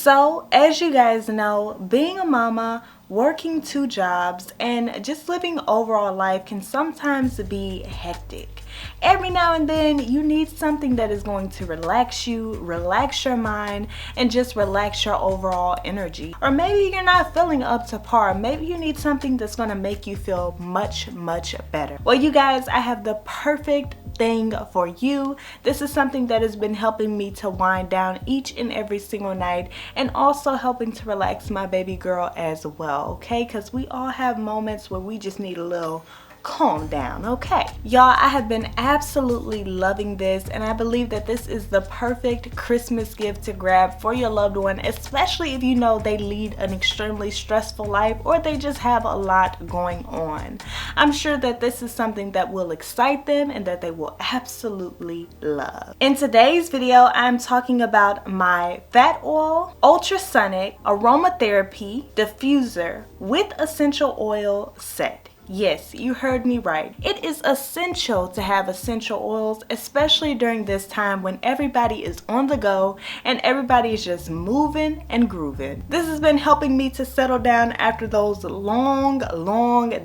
So, as you guys know, being a mama, working 2 jobs, and just living overall life can sometimes be hectic. Every now and then, you need something that is going to relax you, relax your mind, and just relax your overall energy. Or maybe you're not feeling up to par. Maybe you need something that's going to make you feel much, much better. Well, you guys, I have the perfect thing for you. This is something that has been helping me to wind down each and every single night, and also helping to relax my baby girl as well, okay? Because we all have moments where we just need a little calm down, okay? Y'all, I have been absolutely loving this, and I believe that this is the perfect Christmas gift to grab for your loved one, especially if you know they lead an extremely stressful life or they just have a lot going on. I'm sure that this is something that will excite them and that they will absolutely love. In today's video, I'm talking about my PHATOIL ultrasonic aromatherapy diffuser with essential oil set. Yes, you heard me right. It is essential to have essential oils, especially during this time when everybody is on the go and everybody is just moving and grooving. This has been helping me to settle down after those long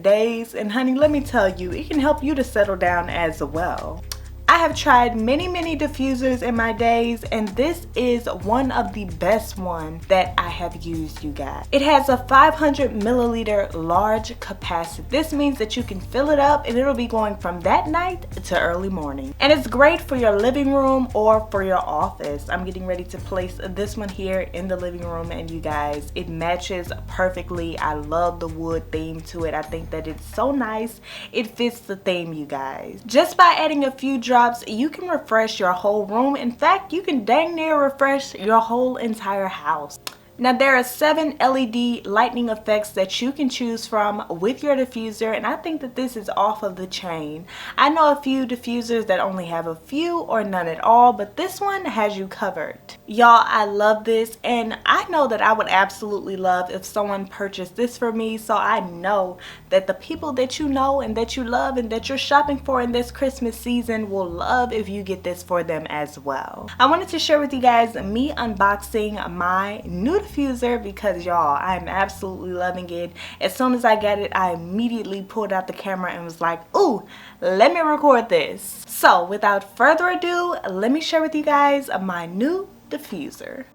days, and honey, let me tell you, it can help you to settle down as well. I have tried many diffusers in my days, and this is one of the best ones that I have used, you guys. It has a 500 milliliter large capacity. This means that you can fill it up and it'll be going from that night to early morning. And it's great for your living room or for your office. I'm getting ready to place this one here in the living room, and you guys, it matches perfectly. I love the wood theme to it. I think that it's so nice. It fits the theme, you guys. Just by adding a few drops, you can refresh your whole room. In fact, you can dang near refresh your whole entire house. Now, there are 7 LED lightning effects that you can choose from with your diffuser, and I think that this is off of the chain. I know a few diffusers that only have a few or none at all, but this one has you covered. Y'all, I love this, and I know that I would absolutely love if someone purchased this for me, so I know that the people that you know and that you love and that you're shopping for in this Christmas season will love if you get this for them as well. I wanted to share with you guys me unboxing my new diffuser because, y'all, I'm absolutely loving it. As soon as I got it, I immediately pulled out the camera and was like, ooh, let me record this. So without further ado, let me share with you guys my new diffuser.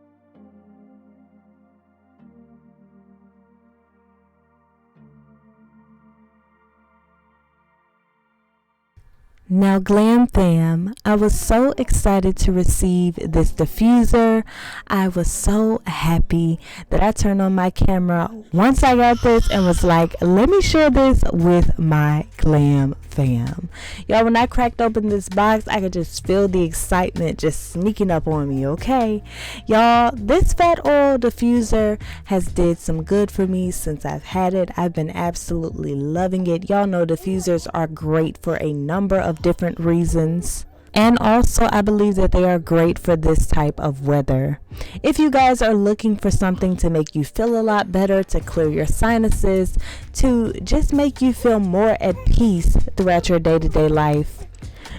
Now, Glam fam, I was so excited to receive this diffuser. I was so happy that I turned on my camera once I got this and was like, let me share this with my Glam fam. Y'all, when I cracked open this box, I could just feel the excitement just sneaking up on me, okay? Y'all, this PHATOIL diffuser has did some good for me since I've had it. I've been absolutely loving it. Y'all know diffusers are great for a number of different reasons, and also I believe that they are great for this type of weather. If you guys are looking for something to make you feel a lot better, to clear your sinuses, to just make you feel more at peace throughout your day-to-day life,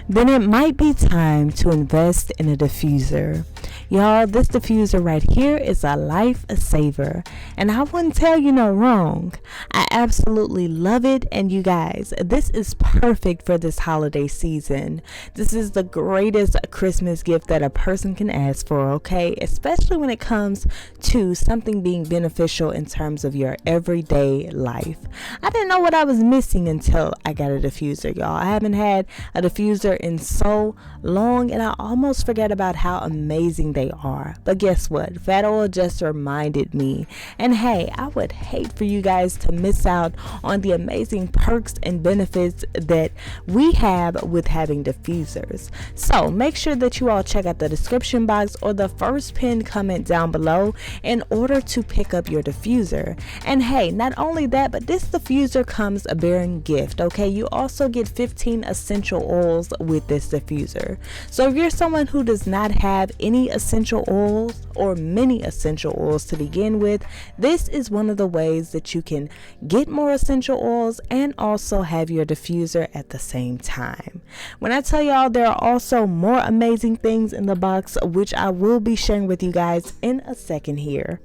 then it might be time to invest in a diffuser. Y'all, this diffuser right here is a lifesaver, and I wouldn't tell you no wrong. I absolutely love it, and you guys, this is perfect for this holiday season. This is the greatest Christmas gift that a person can ask for, okay? Especially when it comes to something being beneficial in terms of your everyday life. I didn't know what I was missing until I got a diffuser, y'all. I haven't had a diffuser in so long, and I almost forget about how amazing they are. But guess what? PHATOIL just reminded me. And hey, I would hate for you guys to miss out on the amazing perks and benefits that we have with having diffusers. So make sure that you all check out the description box or the first pinned comment down below in order to pick up your diffuser. And hey, not only that, but this diffuser comes bearing gift, okay? You also get 15 essential oils with this diffuser. So if you're someone who does not have any essential essential oils or many essential oils to begin with, this is one of the ways that you can get more essential oils and also have your diffuser at the same time. When I tell y'all, there are also more amazing things in the box, which I will be sharing with you guys in a second here.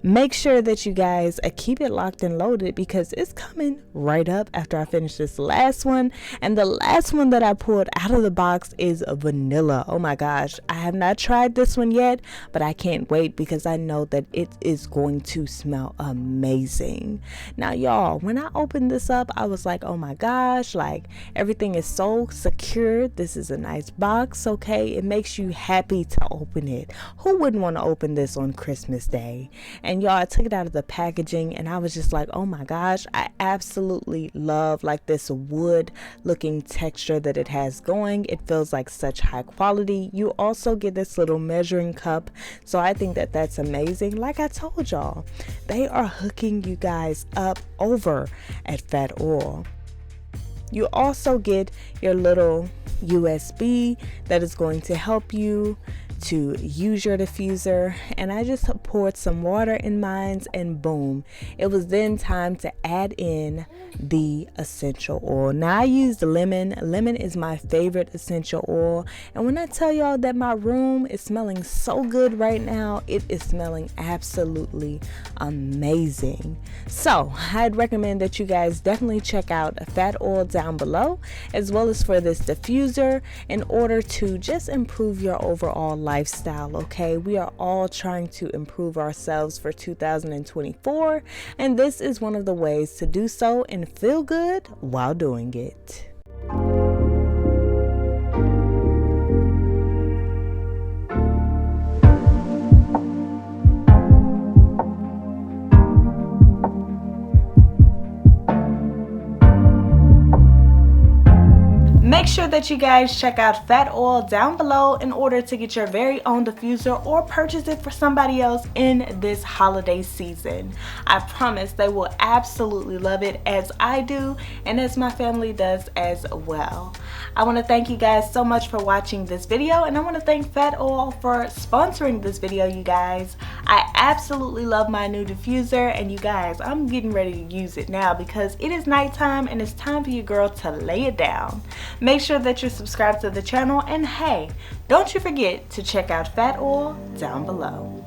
Make sure that you guys keep it locked and loaded because it's coming right up after I finish this last one. And the last one that I pulled out of the box is vanilla. Oh my gosh, I have not tried this one yet, but I can't wait because I know that it is going to smell amazing. Now y'all, when I opened this up, I was like, oh my gosh, like everything is so secure. This is a nice box, okay? It makes you happy to open it. Who wouldn't want to open this on Christmas Day? And y'all, I took it out of the packaging and I was just like, oh my gosh, I absolutely love like this wood looking texture that it has going. It feels like such high quality. You also get this little measuring cup, so I think that that's amazing. Like I told y'all, they are hooking you guys up over at PHATOIL. You also get your little USB that is going to help you to use your diffuser, and I just poured some water in mine and boom, it was then time to add in the essential oil. Now I used lemon. Lemon is my favorite essential oil, and when I tell y'all that my room is smelling so good right now, it is smelling absolutely amazing. So I'd recommend that you guys definitely check out PHATOIL down below, as well as for this diffuser, in order to just improve your overall lifestyle. Okay, we are all trying to improve ourselves for 2024, and this is one of the ways to do so and feel good while doing it. Make sure that you guys check out PHATOIL down below in order to get your very own diffuser or purchase it for somebody else in this holiday season. I promise they will absolutely love it as I do and as my family does as well. I want to thank you guys so much for watching this video, and I want to thank PHATOIL for sponsoring this video, you guys. I absolutely love my new diffuser, and you guys, I'm getting ready to use it now because it is nighttime and it's time for your girl to lay it down. Make sure that you're subscribed to the channel, and hey, don't you forget to check out PHATOIL down below.